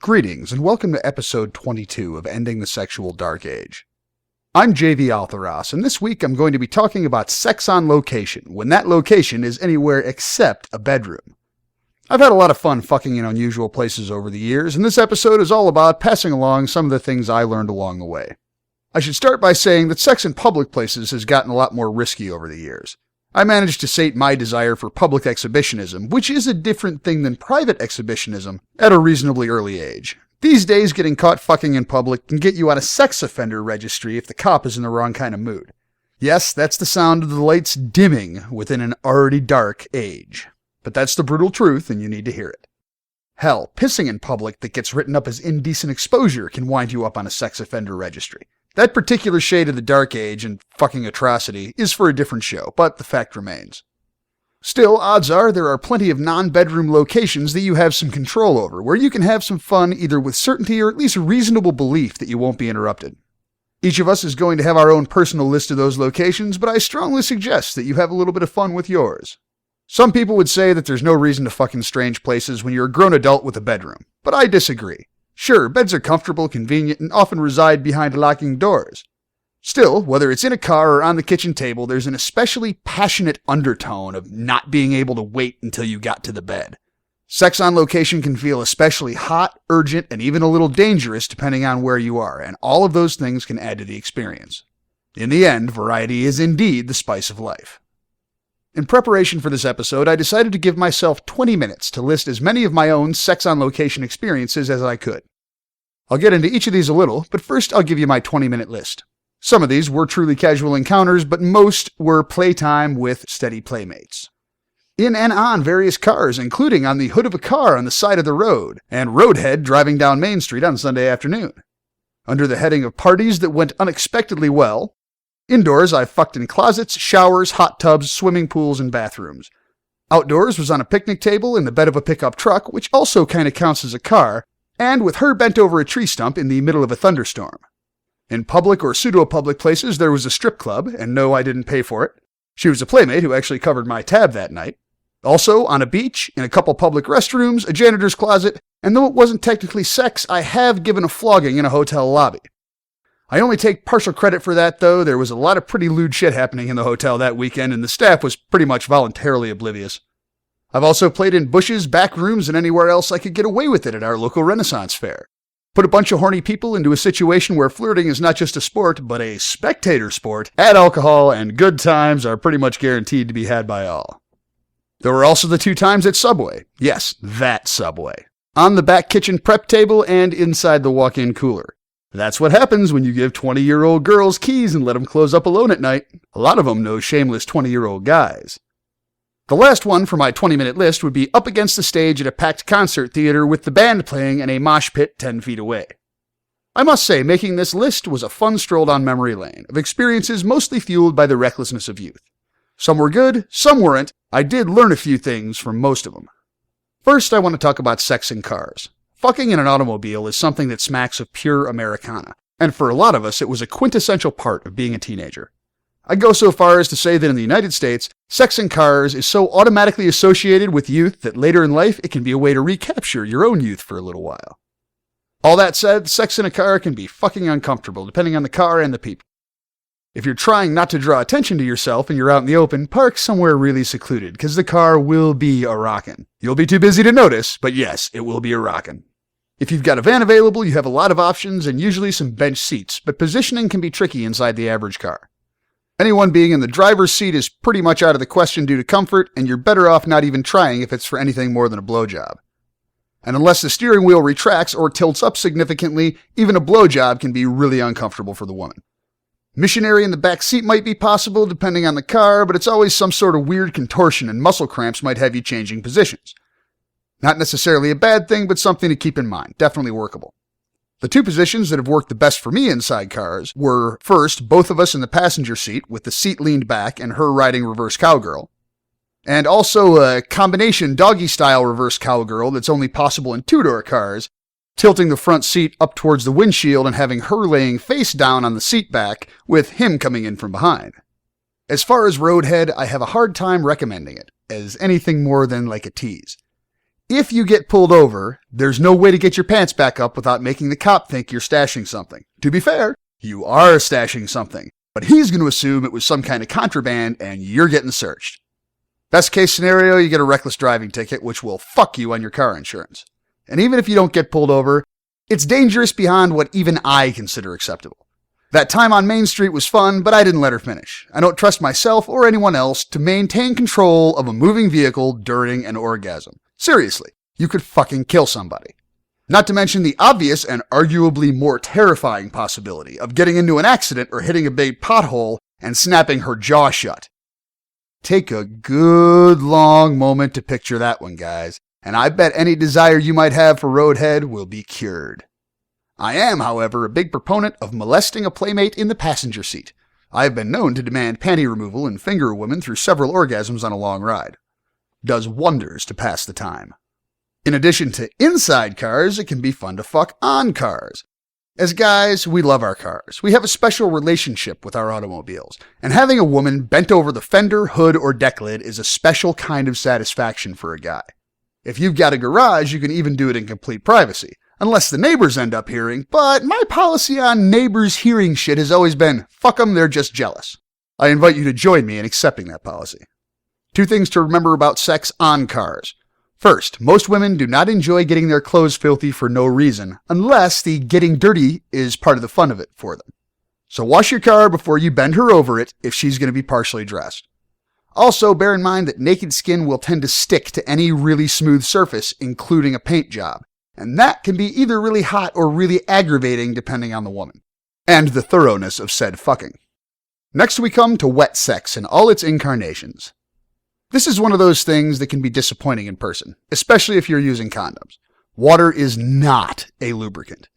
Greetings, and welcome to episode 22 of Ending the Sexual Dark Age. I'm JV Altheros, and this week I'm going to be talking about sex on location, when that location is anywhere except a bedroom. I've had a lot of fun fucking in unusual places over the years, and this episode is all about passing along some of the things I learned along the way. I should start by saying that sex in public places has gotten a lot more risky over the years. I managed to sate my desire for public exhibitionism, which is a different thing than private exhibitionism, at a reasonably early age. These days, getting caught fucking in public can get you on a sex offender registry if the cop is in the wrong kind of mood. Yes, that's the sound of the lights dimming within an already dark age. But that's the brutal truth, and you need to hear it. Hell, pissing in public that gets written up as indecent exposure can wind you up on a sex offender registry. That particular shade of the dark age and fucking atrocity is for a different show, but the fact remains. Still, odds are there are plenty of non-bedroom locations that you have some control over, where you can have some fun either with certainty or at least reasonable belief that you won't be interrupted. Each of us is going to have our own personal list of those locations, but I strongly suggest that you have a little bit of fun with yours. Some people would say that there's no reason to fuck in strange places when you're a grown adult with a bedroom, but I disagree. Sure, beds are comfortable, convenient, and often reside behind locking doors. Still, whether it's in a car or on the kitchen table, there's an especially passionate undertone of not being able to wait until you got to the bed. Sex on location can feel especially hot, urgent, and even a little dangerous depending on where you are, and all of those things can add to the experience. In the end, variety is indeed the spice of life. In preparation for this episode, I decided to give myself 20 minutes to list as many of my own sex-on-location experiences as I could. I'll get into each of these a little, but first I'll give you my 20-minute list. Some of these were truly casual encounters, but most were playtime with steady playmates. In and on various cars, including on the hood of a car on the side of the road, and roadhead driving down Main Street on Sunday afternoon. Under the heading of parties that went unexpectedly well, indoors, I fucked in closets, showers, hot tubs, swimming pools, and bathrooms. Outdoors was on a picnic table in the bed of a pickup truck, which also kind of counts as a car, and with her bent over a tree stump in the middle of a thunderstorm. In public or pseudo-public places, there was a strip club, and no, I didn't pay for it. She was a playmate who actually covered my tab that night. Also, on a beach, in a couple public restrooms, a janitor's closet, and though it wasn't technically sex, I have given a flogging in a hotel lobby. I only take partial credit for that, though. There was a lot of pretty lewd shit happening in the hotel that weekend, and the staff was pretty much voluntarily oblivious. I've also played in bushes, back rooms, and anywhere else I could get away with it at our local Renaissance fair. Put a bunch of horny people into a situation where flirting is not just a sport, but a spectator sport, add alcohol, and good times are pretty much guaranteed to be had by all. There were also the 2 times at Subway. Yes, that Subway. On the back kitchen prep table and inside the walk-in cooler. That's what happens when you give 20-year-old girls keys and let them close up alone at night. A lot of them know shameless 20-year-old guys. The last one for my 20-minute list would be up against the stage at a packed concert theater with the band playing in a mosh pit 10 feet away. I must say, making this list was a fun stroll down memory lane of experiences mostly fueled by the recklessness of youth. Some were good, some weren't. I did learn a few things from most of them. First, I want to talk about sex in cars. Fucking in an automobile is something that smacks of pure Americana, and for a lot of us it was a quintessential part of being a teenager. I'd go so far as to say that in the United States, sex in cars is so automatically associated with youth that later in life it can be a way to recapture your own youth for a little while. All that said, sex in a car can be fucking uncomfortable depending on the car and the people. If you're trying not to draw attention to yourself and you're out in the open, park somewhere really secluded, because the car will be a rockin'. You'll be too busy to notice, but yes, it will be a rockin'. If you've got a van available, you have a lot of options and usually some bench seats, but positioning can be tricky inside the average car. Anyone being in the driver's seat is pretty much out of the question due to comfort, and you're better off not even trying if it's for anything more than a blowjob. And unless the steering wheel retracts or tilts up significantly, even a blowjob can be really uncomfortable for the woman. Missionary in the back seat might be possible depending on the car, but it's always some sort of weird contortion and muscle cramps might have you changing positions. Not necessarily a bad thing, but something to keep in mind. Definitely workable. The 2 positions that have worked the best for me inside cars were, first, both of us in the passenger seat with the seat leaned back and her riding reverse cowgirl. And also a combination doggy-style reverse cowgirl that's only possible in 2-door cars, tilting the front seat up towards the windshield and having her laying face down on the seat back with him coming in from behind. As far as roadhead, I have a hard time recommending it as anything more than like a tease. if you get pulled over, there's no way to get your pants back up without making the cop think you're stashing something. To be fair, you are stashing something, but he's going to assume it was some kind of contraband and you're getting searched. Best case scenario, you get a reckless driving ticket, which will fuck you on your car insurance. And even if you don't get pulled over, it's dangerous beyond what even I consider acceptable. That time on Main Street was fun, but I didn't let her finish. I don't trust myself or anyone else to maintain control of a moving vehicle during an orgasm. Seriously, you could fucking kill somebody. Not to mention the obvious and arguably more terrifying possibility of getting into an accident or hitting a big pothole and snapping her jaw shut. Take a good long moment to picture that one, guys, and I bet any desire you might have for roadhead will be cured. I am, however, a big proponent of molesting a playmate in the passenger seat. I have been known to demand panty removal and finger a woman through several orgasms on a long ride. Does wonders to pass the time. In addition to inside cars, it can be fun to fuck on cars. As guys, we love our cars. We have a special relationship with our automobiles, and having a woman bent over the fender, hood, or deck lid is a special kind of satisfaction for a guy. If you've got a garage, you can even do it in complete privacy, unless the neighbors end up hearing, but my policy on neighbors hearing shit has always been, fuck them, they're just jealous. I invite you to join me in accepting that policy. 2 things to remember about sex on cars. First, most women do not enjoy getting their clothes filthy for no reason, unless the getting dirty is part of the fun of it for them. So wash your car before you bend her over it if she's going to be partially dressed. Also, bear in mind that naked skin will tend to stick to any really smooth surface, including a paint job, and that can be either really hot or really aggravating depending on the woman, and the thoroughness of said fucking. Next we come to wet sex in all its incarnations. This is one of those things that can be disappointing in person, especially if you're using condoms. Water is not a lubricant.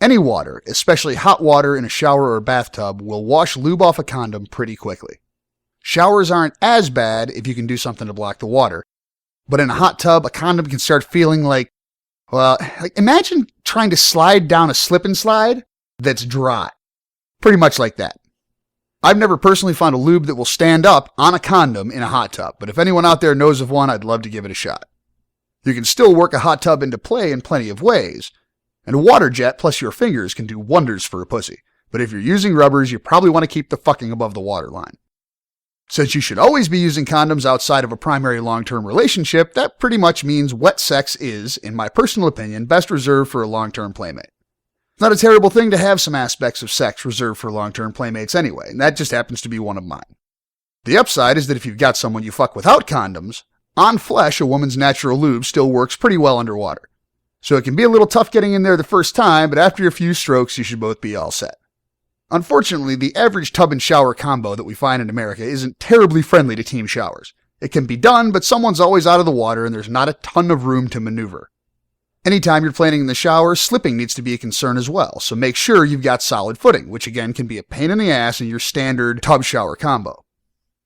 Any water, especially hot water in a shower or bathtub, will wash lube off a condom pretty quickly. Showers aren't as bad if you can do something to block the water, but in a hot tub, a condom can start feeling like, well, imagine trying to slide down a slip and slide that's dry. Pretty much like that. I've never personally found a lube that will stand up on a condom in a hot tub, but if anyone out there knows of one, I'd love to give it a shot. You can still work a hot tub into play in plenty of ways, and a water jet plus your fingers can do wonders for a pussy, but if you're using rubbers, you probably want to keep the fucking above the waterline. Since you should always be using condoms outside of a primary long-term relationship, that pretty much means wet sex is, in my personal opinion, best reserved for a long-term playmate. It's not a terrible thing to have some aspects of sex reserved for long-term playmates anyway, and that just happens to be one of mine. The upside is that if you've got someone you fuck without condoms, on flesh a woman's natural lube still works pretty well underwater. So it can be a little tough getting in there the first time, but after a few strokes you should both be all set. Unfortunately, the average tub and shower combo that we find in America isn't terribly friendly to team showers. It can be done, but someone's always out of the water and there's not a ton of room to maneuver. Anytime you're planning in the shower, slipping needs to be a concern as well, so make sure you've got solid footing, which again can be a pain in the ass in your standard tub-shower combo.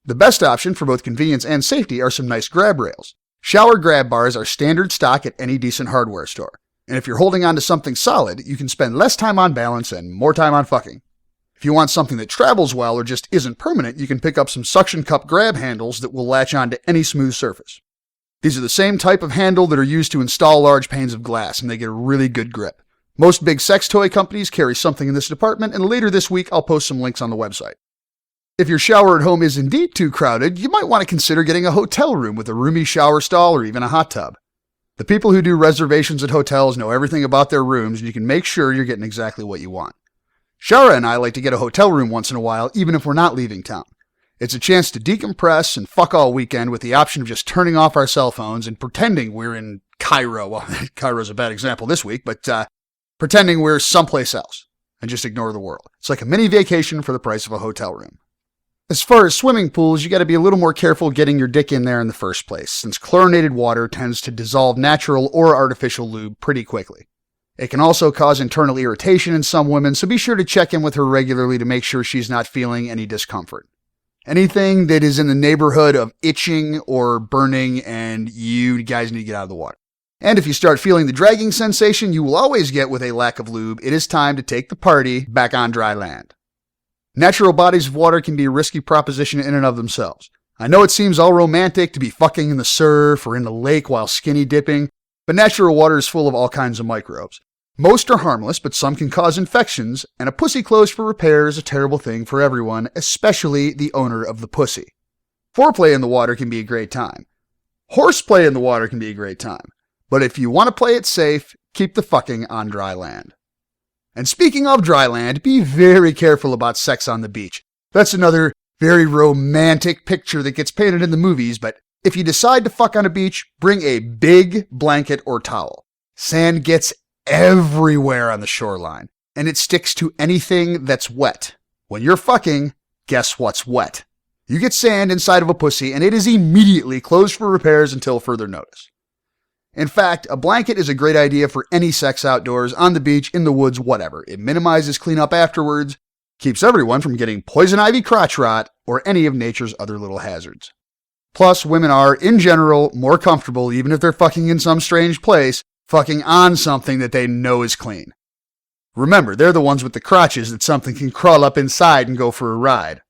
The best option for both convenience and safety are some nice grab rails. Shower grab bars are standard stock at any decent hardware store, and if you're holding on to something solid, you can spend less time on balance and more time on fucking. If you want something that travels well or just isn't permanent, you can pick up some suction cup grab handles that will latch onto any smooth surface. These are the same type of handle that are used to install large panes of glass, and they get a really good grip. Most big sex toy companies carry something in this department, and later this week I'll post some links on the website. If your shower at home is indeed too crowded, you might want to consider getting a hotel room with a roomy shower stall or even a hot tub. The people who do reservations at hotels know everything about their rooms, and you can make sure you're getting exactly what you want. Shara and I like to get a hotel room once in a while, even if we're not leaving town. It's a chance to decompress and fuck all weekend with the option of just turning off our cell phones and pretending we're in Cairo. Well, Cairo's a bad example this week, but pretending we're someplace else and just ignore the world. It's like a mini vacation for the price of a hotel room. As far as swimming pools, you got to be a little more careful getting your dick in there in the first place, since chlorinated water tends to dissolve natural or artificial lube pretty quickly. It can also cause internal irritation in some women, so be sure to check in with her regularly to make sure she's not feeling any discomfort. Anything that is in the neighborhood of itching or burning, and you guys need to get out of the water. And if you start feeling the dragging sensation you will always get with a lack of lube, it is time to take the party back on dry land. Natural bodies of water can be a risky proposition in and of themselves. I know it seems all romantic to be fucking in the surf or in the lake while skinny dipping, but natural water is full of all kinds of microbes. Most are harmless, but some can cause infections, and a pussy closed for repair is a terrible thing for everyone, especially the owner of the pussy. Foreplay in the water can be a great time. Horseplay in the water can be a great time. But if you want to play it safe, keep the fucking on dry land. And speaking of dry land, be very careful about sex on the beach. That's another very romantic picture that gets painted in the movies, but if you decide to fuck on a beach, bring a big blanket or towel. Sand gets everywhere on the shoreline, and it sticks to anything that's wet. When you're fucking, guess what's wet? You get sand inside of a pussy, and it is immediately closed for repairs until further notice. In fact, a blanket is a great idea for any sex outdoors, on the beach, in the woods, whatever. It minimizes cleanup afterwards, keeps everyone from getting poison ivy crotch rot, or any of nature's other little hazards. Plus, women are, in general, more comfortable, even if they're fucking in some strange place, fucking on something that they know is clean. Remember, they're the ones with the crotches that something can crawl up inside and go for a ride.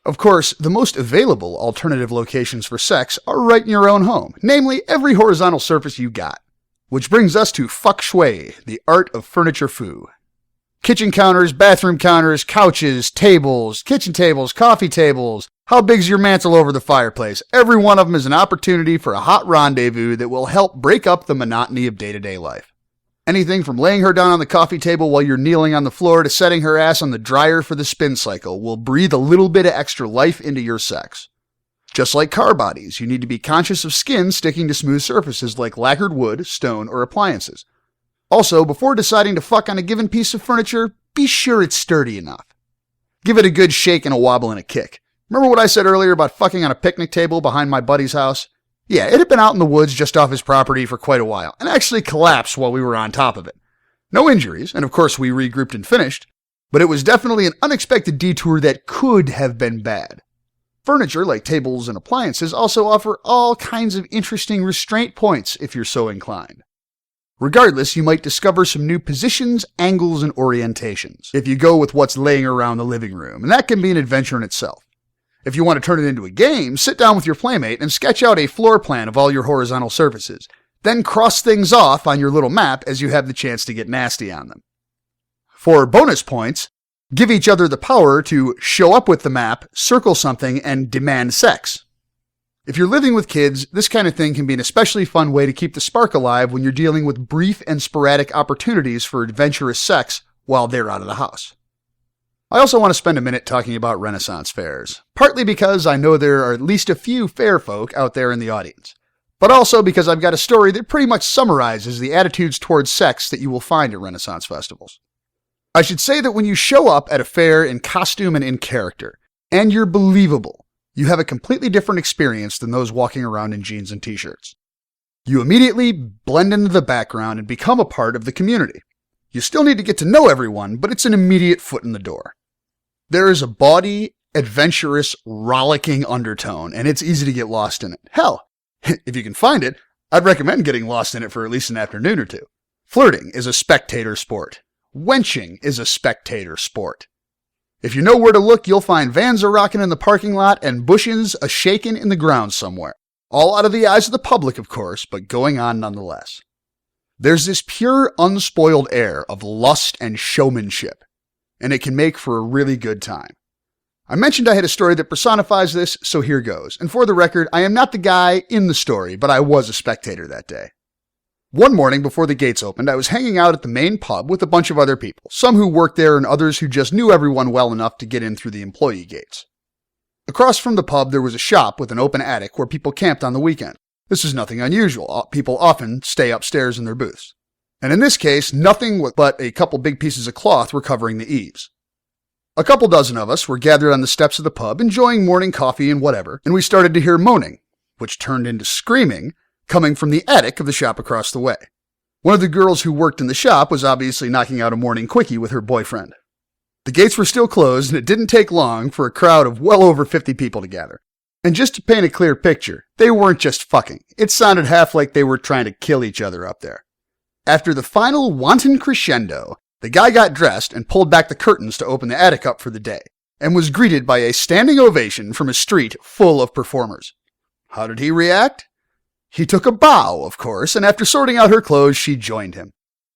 Of course, the most available alternative locations for sex are right in your own home, namely every horizontal surface you got. Which brings us to feng shui, the art of furniture foo. Kitchen counters, bathroom counters, couches, tables, kitchen tables, coffee tables. How big's your mantle over the fireplace? Every one of them is an opportunity for a hot rendezvous that will help break up the monotony of day-to-day life. Anything from laying her down on the coffee table while you're kneeling on the floor to setting her ass on the dryer for the spin cycle will breathe a little bit of extra life into your sex. Just like car bodies, you need to be conscious of skin sticking to smooth surfaces like lacquered wood, stone, or appliances. Also, before deciding to fuck on a given piece of furniture, be sure it's sturdy enough. Give it a good shake and a wobble and a kick. Remember what I said earlier about fucking on a picnic table behind my buddy's house? Yeah, it had been out in the woods just off his property for quite a while, and actually collapsed while we were on top of it. No injuries, and of course we regrouped and finished, but it was definitely an unexpected detour that could have been bad. Furniture, like tables and appliances, also offer all kinds of interesting restraint points if you're so inclined. Regardless, you might discover some new positions, angles, and orientations if you go with what's laying around the living room, and that can be an adventure in itself. If you want to turn it into a game, sit down with your playmate and sketch out a floor plan of all your horizontal surfaces. Then cross things off on your little map as you have the chance to get nasty on them. For bonus points, give each other the power to show up with the map, circle something, and demand sex. If you're living with kids, this kind of thing can be an especially fun way to keep the spark alive when you're dealing with brief and sporadic opportunities for adventurous sex while they're out of the house. I also want to spend a minute talking about Renaissance fairs, partly because I know there are at least a few fair folk out there in the audience, but also because I've got a story that pretty much summarizes the attitudes towards sex that you will find at Renaissance festivals. I should say that when you show up at a fair in costume and in character, and you're believable, you have a completely different experience than those walking around in jeans and t-shirts. You immediately blend into the background and become a part of the community. You still need to get to know everyone, but it's an immediate foot in the door. There is a bawdy, adventurous, rollicking undertone, and it's easy to get lost in it. Hell, if you can find it, I'd recommend getting lost in it for at least an afternoon or two. Flirting is a spectator sport. Wenching is a spectator sport. If you know where to look, you'll find vans a-rocking in the parking lot and bushes a-shaking in the ground somewhere. All out of the eyes of the public, of course, but going on nonetheless. There's this pure, unspoiled air of lust and showmanship, and it can make for a really good time. I mentioned I had a story that personifies this, so here goes. And for the record, I am not the guy in the story, but I was a spectator that day. One morning before the gates opened, I was hanging out at the main pub with a bunch of other people, some who worked there and others who just knew everyone well enough to get in through the employee gates. Across from the pub, there was a shop with an open attic where people camped on the weekend. This is nothing unusual. People often stay upstairs in their booths. And in this case, nothing but a couple big pieces of cloth were covering the eaves. A couple dozen of us were gathered on the steps of the pub, enjoying morning coffee and whatever, and we started to hear moaning, which turned into screaming, coming from the attic of the shop across the way. One of the girls who worked in the shop was obviously knocking out a morning quickie with her boyfriend. The gates were still closed, and it didn't take long for a crowd of well over 50 people to gather. And just to paint a clear picture, they weren't just fucking. It sounded half like they were trying to kill each other up there. After the final wanton crescendo, the guy got dressed and pulled back the curtains to open the attic up for the day. and was greeted by a standing ovation from a street full of performers. How did he react? He took a bow, of course, and after sorting out her clothes, she joined him.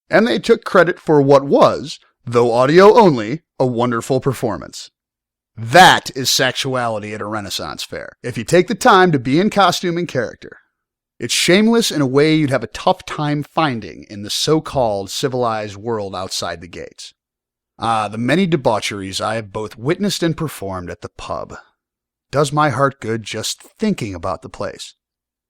And they took credit for what was, though audio only, a wonderful performance. That is sexuality at a Renaissance fair, if you take the time to be in costume and character. It's shameless in a way you'd have a tough time finding in the so-called civilized world outside the gates. The many debaucheries I have both witnessed and performed at the pub. Does my heart good just thinking about the place.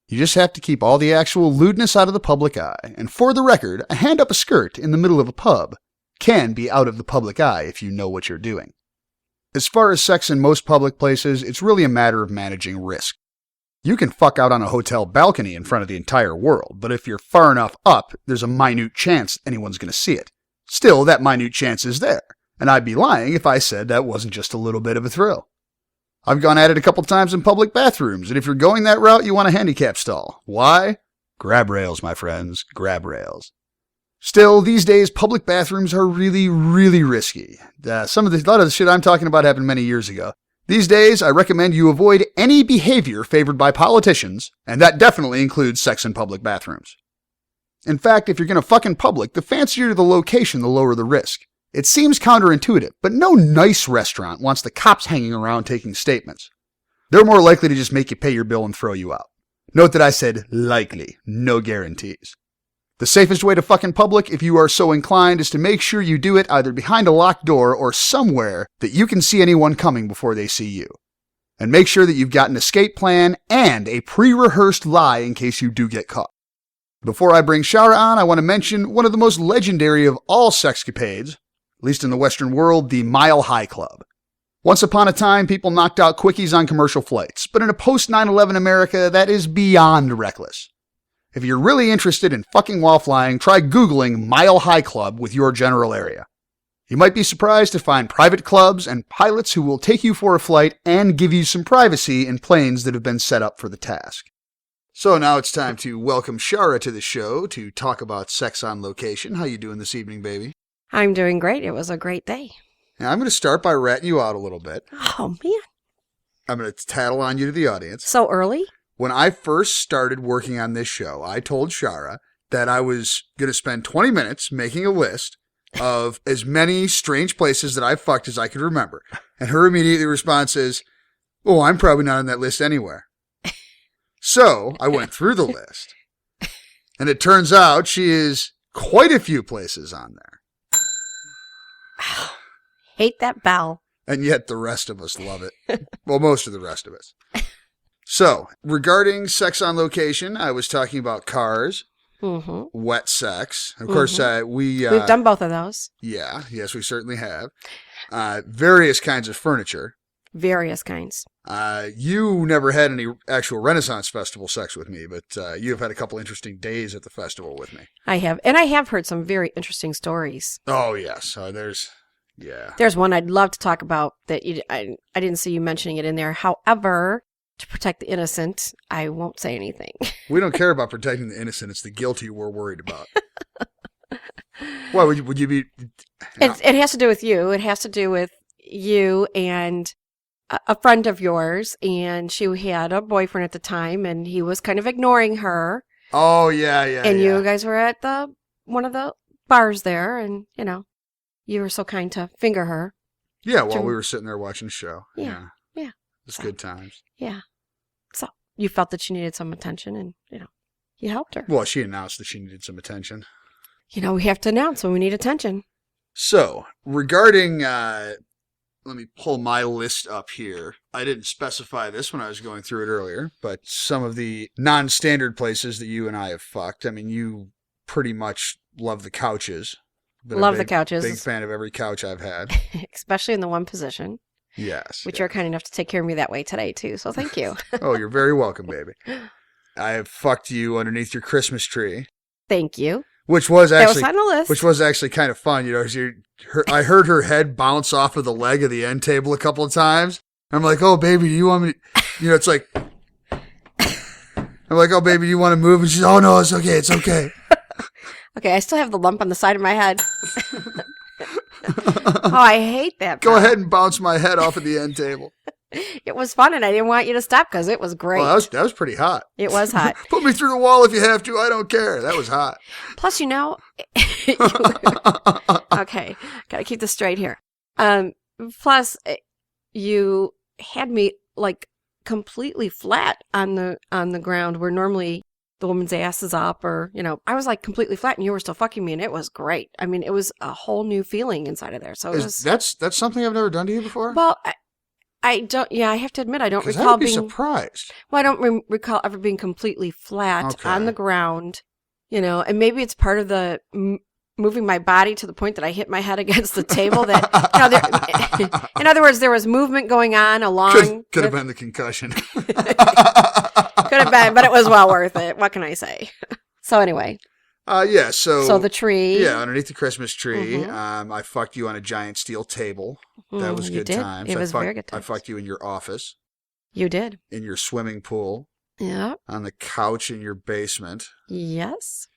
You just have to keep all the actual lewdness out of the public eye, and for the record, a hand up a skirt in the middle of a pub can be out of the public eye if you know what you're doing. As far as sex in most public places, it's really a matter of managing risk. You can fuck out on a hotel balcony in front of the entire world, but if you're far enough up, there's a minute chance anyone's going to see it. Still, that minute chance is there, and I'd be lying if I said that wasn't just a little bit of a thrill. I've gone at it a couple times in public bathrooms, and if you're going that route, you want a handicap stall. Why? Grab rails, my friends. Grab rails. Still, these days, public bathrooms are really, really risky. A lot of the shit I'm talking about happened many years ago. These days, I recommend you avoid any behavior favored by politicians, and that definitely includes sex in public bathrooms. In fact, if you're going to fuck in public, the fancier the location, the lower the risk. It seems counterintuitive, but no nice restaurant wants the cops hanging around taking statements. They're more likely to just make you pay your bill and throw you out. Note that I said likely, no guarantees. The safest way to fuck in public, if you are so inclined, is to make sure you do it either behind a locked door or somewhere that you can see anyone coming before they see you. And make sure that you've got an escape plan and a pre-rehearsed lie in case you do get caught. Before I bring Shara on, I want to mention one of the most legendary of all sexcapades, at least in the Western world, the Mile High Club. Once upon a time, people knocked out quickies on commercial flights, but in a post-9/11 America, that is beyond reckless. If you're really interested in fucking while flying, try Googling Mile High Club with your general area. You might be surprised to find private clubs and pilots who will take you for a flight and give you some privacy in planes that have been set up for the task. So now it's time to welcome Shara to the show to talk about sex on location. How you doing this evening, baby? I'm doing great. It was a great day. Now, I'm going to start by ratting you out a little bit. Oh, man. I'm going to tattle on you to the audience. So early? When I first started working on this show, I told Shara that I was going to spend 20 minutes making a list of as many strange places that I fucked as I could remember. And her immediate response is, oh, I'm probably not on that list anywhere. So I went through the list. And it turns out she is quite a few places on there. Hate that bell. And yet the rest of us love it. Well, most of the rest of us. So, regarding sex on location, I was talking about cars, wet sex. Of course, we've done both of those. Yeah, yes, we certainly have. Various kinds of furniture. Various kinds. You never had any actual Renaissance Festival sex with me, but you've had a couple interesting days at the festival with me. I have, and I have heard some very interesting stories. Oh, yes. There's one I'd love to talk about that I didn't see you mentioning it in there. However, to protect the innocent, I won't say anything. We don't care about protecting the innocent. It's the guilty we're worried about. Why would you be? It has to do with you. It has to do with you and a friend of yours, and she had a boyfriend at the time, and he was kind of ignoring her. Oh, yeah. And you guys were at one of the bars there, and, you were so kind to finger her. Yeah, while we were sitting there watching the show. Yeah. It's good times. Yeah. So you felt that she needed some attention, and, you helped her. Well, she announced that she needed some attention. We have to announce when we need attention. So, regarding, let me pull my list up here. I didn't specify this when I was going through it earlier, but some of the non-standard places that you and I have fucked. I mean, you pretty much love the couches. Love the couches. Big fan of every couch I've had. Especially in the one position. Yes. Which you're kind enough to take care of me that way today, too. So thank you. Oh, you're very welcome, baby. I have fucked you underneath your Christmas tree. Thank you. Which was on the list. Which was actually kind of fun. I heard her head bounce off of the leg of the end table a couple of times. I'm like, oh, baby, do you want me to, it's like, I'm like, oh, baby, do you want to move? And she's, oh, no, it's okay. It's okay. Okay, I still have the lump on the side of my head. Oh, I hate that. Go ahead and bounce my head off of the end table. It was fun, and I didn't want you to stop because it was great. Well, that was pretty hot. It was hot. Put me through the wall if you have to. I don't care. That was hot. Plus, okay, gotta keep this straight here. Plus, you had me like completely flat on the ground where normally the woman's ass is up, or I was like completely flat, and you were still fucking me, and it was great. I mean, it was a whole new feeling inside of there. So that's something I've never done to you before. Well, I don't. Yeah, I have to admit, I don't recall I would be being surprised. Well, I don't recall ever being completely flat on the ground. And maybe it's part of the moving my body to the point that I hit my head against the table. That in other words, there was movement going on along. Could have been the concussion. Could have been, but it was well worth it. What can I say? So anyway. Yeah. So the tree. Yeah, underneath the Christmas tree. Mm-hmm. I fucked you on a giant steel table. That was good times. It was very good times. I fucked you in your office. You did. In your swimming pool. Yeah. On the couch in your basement. Yes.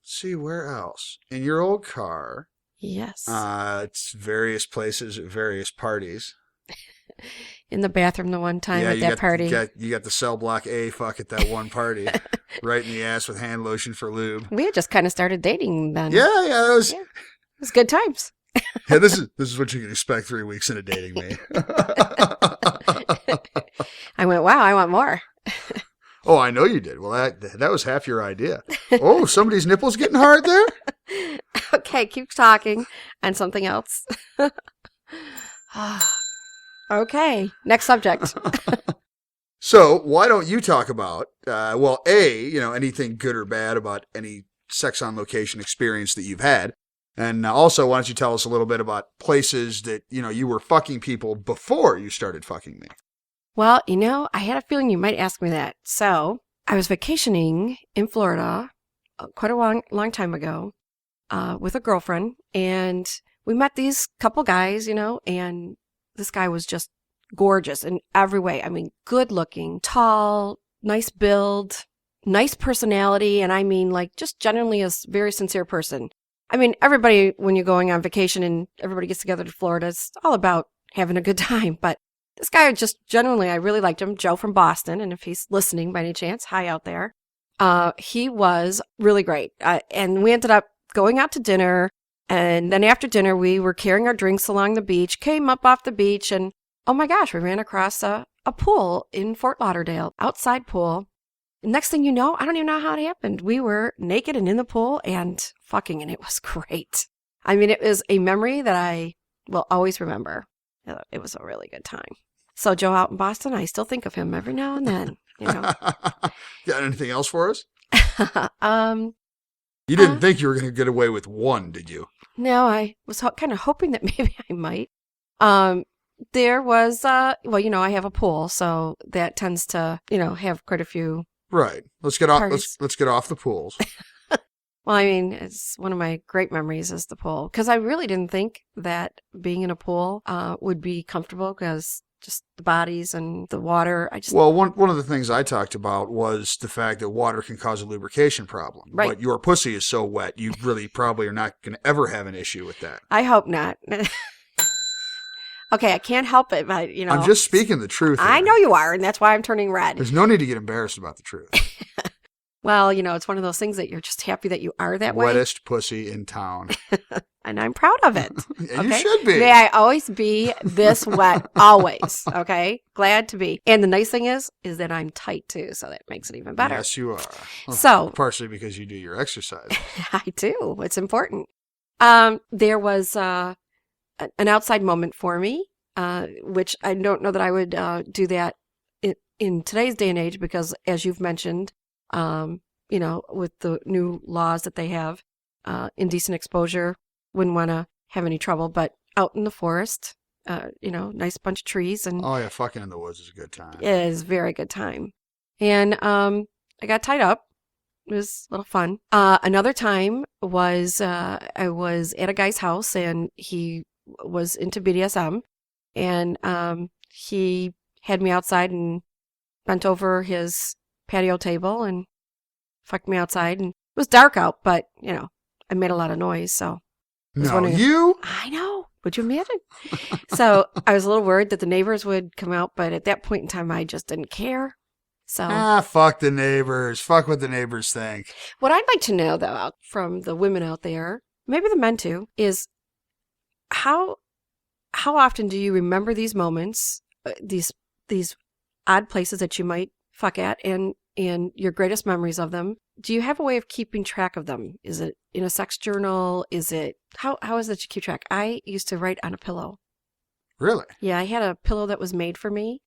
See, where else? In your old car. Yes. It's various places at various parties. In the bathroom the one time at that party. You got the cell block A fuck at that one party. Right in the ass with hand lotion for lube. We had just kind of started dating then. Yeah, it was good times. Yeah, this is what you can expect 3 weeks into dating me. I went, wow, I want more. Oh, I know you did. Well, that was half your idea. Oh, somebody's nipples getting hard there? Okay, keep talking. And something else. Okay, next subject. So, why don't you talk about, anything good or bad about any sex on location experience that you've had? And also, why don't you tell us a little bit about places that, you were fucking people before you started fucking me? Well, I had a feeling you might ask me that. So, I was vacationing in Florida quite a long time ago with a girlfriend, and we met these couple guys, and this guy was just gorgeous in every way. I mean, good looking, tall, nice build, nice personality, and I mean, like, just genuinely a very sincere person. I mean, everybody, when you're going on vacation and everybody gets together to Florida, it's all about having a good time, but this guy just genuinely, I really liked him, Joe from Boston, and if he's listening by any chance, hi out there. He was really great, and we ended up going out to dinner, and then after dinner, we were carrying our drinks along the beach, came up off the beach, and oh my gosh, we ran across a pool in Fort Lauderdale, outside pool. Next thing you know, I don't even know how it happened. We were naked and in the pool and fucking, and it was great. I mean, it was a memory that I will always remember. It was a really good time. So Joe out in Boston, I still think of him every now and then. Got anything else for us? You didn't think you were going to get away with one, did you? No, I was kind of hoping that maybe I might. There was, I have a pool, so that tends to, have quite a few. Right. Let's get off. Let's get off the pools. Well, I mean, it's one of my great memories is the pool, because I really didn't think that being in a pool would be comfortable, because just the bodies and the water. Well, one of the things I talked about was the fact that water can cause a lubrication problem. Right. But your pussy is so wet, you really probably are not going to ever have an issue with that. I hope not. Okay, I can't help it, but, I'm just speaking the truth here. I know you are, and that's why I'm turning red. There's no need to get embarrassed about the truth. Well, it's one of those things that you're just happy that you are that way. Wettest pussy in town. And I'm proud of it. Okay? You should be. May I always be this wet, always, okay? Glad to be. And the nice thing is that I'm tight, too, so that makes it even better. Yes, you are. Well, so partially because you do your exercise. I do. It's important. There was an outside moment for me, which I don't know that I would do that in today's day and age, because, as you've mentioned, with the new laws that they have, indecent exposure, wouldn't want to have any trouble. But out in the forest, nice bunch of trees, and oh yeah, fucking in the woods is a good time. It is a very good time. And I got tied up. It was a little fun. Another time was I was at a guy's house, and he was into BDSM, and he had me outside and bent over his patio table and fucked me outside. And it was dark out, but I made a lot of noise, so No, you? I know. Would you imagine? So I was a little worried that the neighbors would come out, but at that point in time, I just didn't care. So Fuck the neighbors. Fuck what the neighbors think. what I'd like to know, though, from the women out there, maybe the men too, is how often do you remember these moments, these odd places that you might fuck at, and your greatest memories of them? Do you have a way of keeping track of them? Is it in a sex journal? Is it how is it you keep track? I used to write on a pillow. Really? Yeah, I had a pillow that was made for me,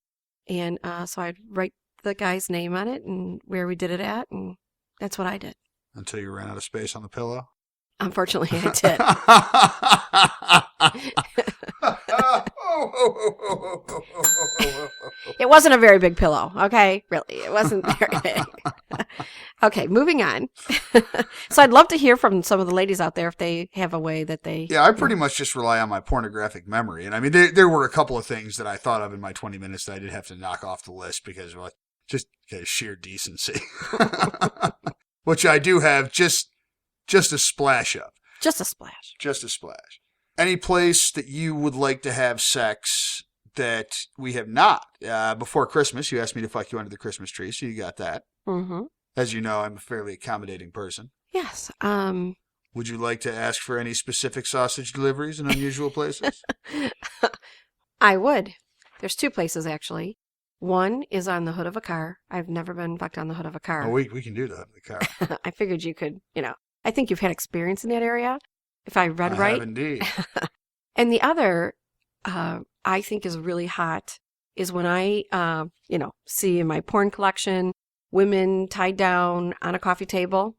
and so I'd write the guy's name on it and where we did it at, and that's what I did. Until you ran out of space on the pillow? Unfortunately, I did. It wasn't a very big pillow, okay? Really, it wasn't very big. Okay, moving on. So I'd love to hear from some of the ladies out there if they have a way that they... Yeah, I pretty much just rely on my pornographic memory. And I mean, there were a couple of things that I thought of in my 20 minutes that I did have to knock off the list because, well, just sheer decency. Which I do have just a splash of. Just a splash. Just a splash. Any place that you would like to have sex that we have not? Before Christmas, you asked me to fuck you under the Christmas tree, so you got that. Mm-hmm. As you know, I'm a fairly accommodating person. Yes. Would you like to ask for any specific sausage deliveries in unusual places? I would. There's two places, actually. One is on the hood of a car. I've never been fucked on the hood of a car. Oh, we can do the hood of the car. I figured you could, I think you've had experience in that area, if I read right. I have indeed. And the other, I think is really hot, is when I, see in my porn collection, women tied down on a coffee table.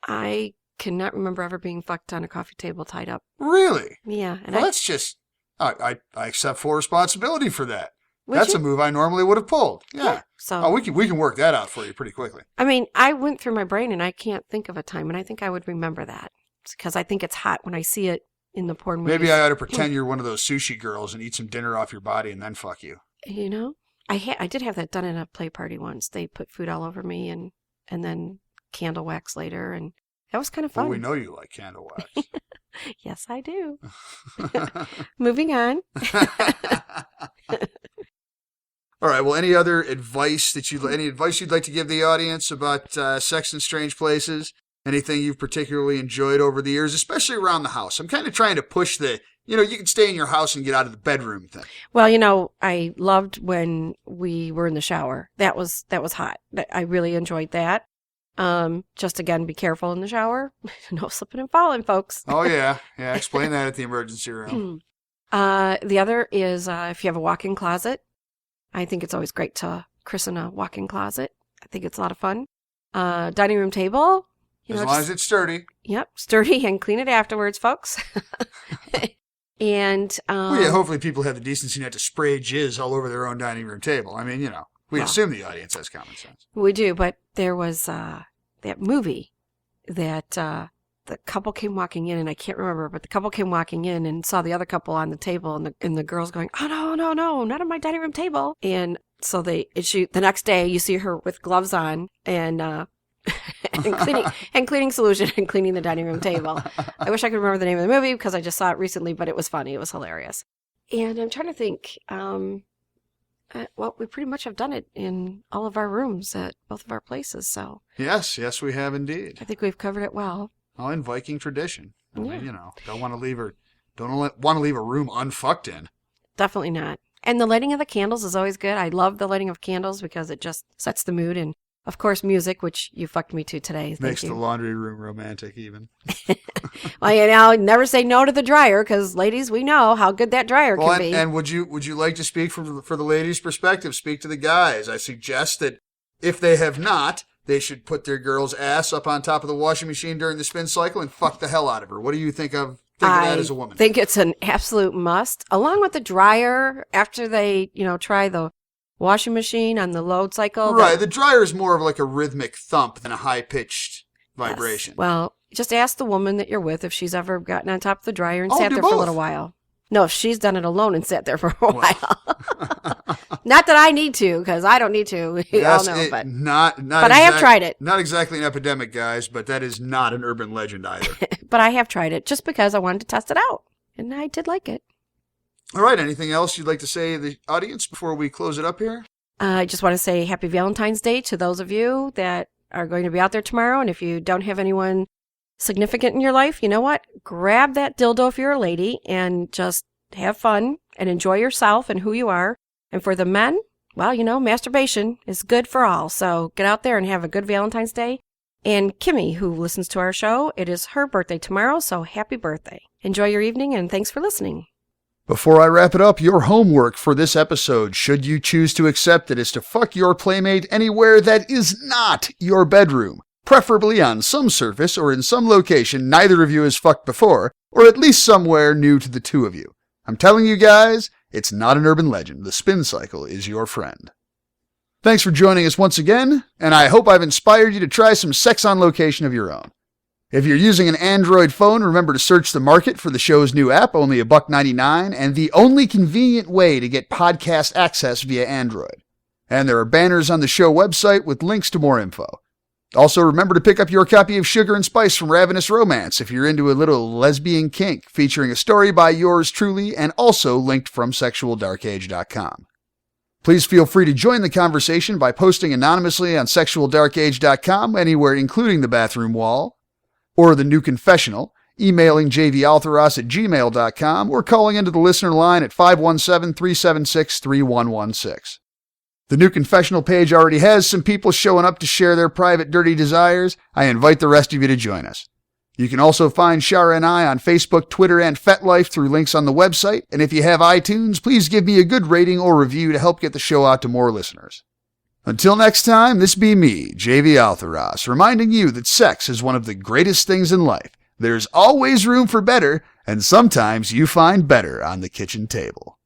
I cannot remember ever being fucked on a coffee table tied up. Really? Yeah. And well, that's just, I accept full responsibility for that. Would That's you? a move I normally would have pulled. Yeah. So we can work that out for you pretty quickly. I mean, I went through my brain and I can't think of a time, and I think I would remember that because I think it's hot when I see it in the porn movies. Maybe I ought to pretend you're one of those sushi girls and eat some dinner off your body and then fuck you. I did have that done at a play party once. They put food all over me and then candle wax later, and that was kind of fun. Well, we know you like candle wax. Yes, I do. Moving on. All right. Well, any other advice you'd like to give the audience about sex in strange places? Anything you've particularly enjoyed over the years, especially around the house? I'm kind of trying to push the, you can stay in your house and get out of the bedroom thing. Well, I loved when we were in the shower. That was hot. I really enjoyed that. Just again, be careful in the shower. No slipping and falling, folks. Oh yeah. Yeah. Explain that at the emergency room. The other is, if you have a walk-in closet, I think it's always great to christen a walk-in closet. I think it's a lot of fun. Dining room table. As long as it's sturdy. Yep, sturdy, and clean it afterwards, folks. And hopefully people have the decency not to spray jizz all over their own dining room table. I mean, we assume the audience has common sense. We do, but there was that movie that the couple came walking in, and I can't remember, but the couple came walking in and saw the other couple on the table, and the girl's going, "Oh no, not on my dining room table!" And so the next day you see her with gloves on and cleaning solution and cleaning the dining room table. I wish I could remember the name of the movie because I just saw it recently, but it was funny. It was hilarious. And I'm trying to think. Well, we pretty much have done it in all of our rooms at both of our places. So yes, we have indeed. I think we've covered it well. All in Viking tradition. I mean, don't want to leave a room unfucked in. Definitely not. And the lighting of the candles is always good. I love the lighting of candles because it just sets the mood. And of course, music, which you fucked me to today. Makes the laundry room romantic even. Well, never say no to the dryer because, ladies, we know how good that dryer can be. And would you like to speak for the ladies' perspective? Speak to the guys. I suggest that if they have not, they should put their girl's ass up on top of the washing machine during the spin cycle and fuck the hell out of her. What do you think of that as a woman? I think it's an absolute must. Along with the dryer, after they, try the washing machine on the load cycle. Right. The dryer is more of like a rhythmic thump than a high-pitched vibration. Yes. Well, just ask the woman that you're with if she's ever gotten on top of the dryer and sat there for a little while. No, if she's done it alone and sat there for a while. Not that I need to, because I don't need to. Yes, I'll know, but but I have tried it. Not exactly an epidemic, guys, but that is not an urban legend either. But I have tried it just because I wanted to test it out, and I did like it. All right, anything else you'd like to say to the audience before we close it up here? I just want to say Happy Valentine's Day to those of you that are going to be out there tomorrow, and if you don't have anyone significant in your life, you know what? Grab that dildo if you're a lady and just have fun and enjoy yourself and who you are. And for the men, well, masturbation is good for all. So get out there and have a good Valentine's Day. And Kimmy, who listens to our show, it is her birthday tomorrow, so happy birthday. Enjoy your evening, and thanks for listening. Before I wrap it up, your homework for this episode, should you choose to accept it, is to fuck your playmate anywhere that is not your bedroom. Preferably on some surface or in some location neither of you has fucked before, or at least somewhere new to the two of you. I'm telling you guys, it's not an urban legend. The spin cycle is your friend. Thanks for joining us once again, and I hope I've inspired you to try some sex on location of your own. If you're using an Android phone, remember to search the market for the show's new app, only $1.99, and the only convenient way to get podcast access via Android. And there are banners on the show website with links to more info. Also, remember to pick up your copy of Sugar and Spice from Ravenous Romance if you're into a little lesbian kink, featuring a story by yours truly and also linked from sexualdarkage.com. Please feel free to join the conversation by posting anonymously on sexualdarkage.com, anywhere including the bathroom wall, or the new confessional, emailing jvaltheros@gmail.com, or calling into the listener line at 517-376-3116. The new confessional page already has some people showing up to share their private dirty desires. I invite the rest of you to join us. You can also find Shara and I on Facebook, Twitter, and FetLife through links on the website. And if you have iTunes, please give me a good rating or review to help get the show out to more listeners. Until next time, this be me, JV Altheros, reminding you that sex is one of the greatest things in life. There's always room for better, and sometimes you find better on the kitchen table.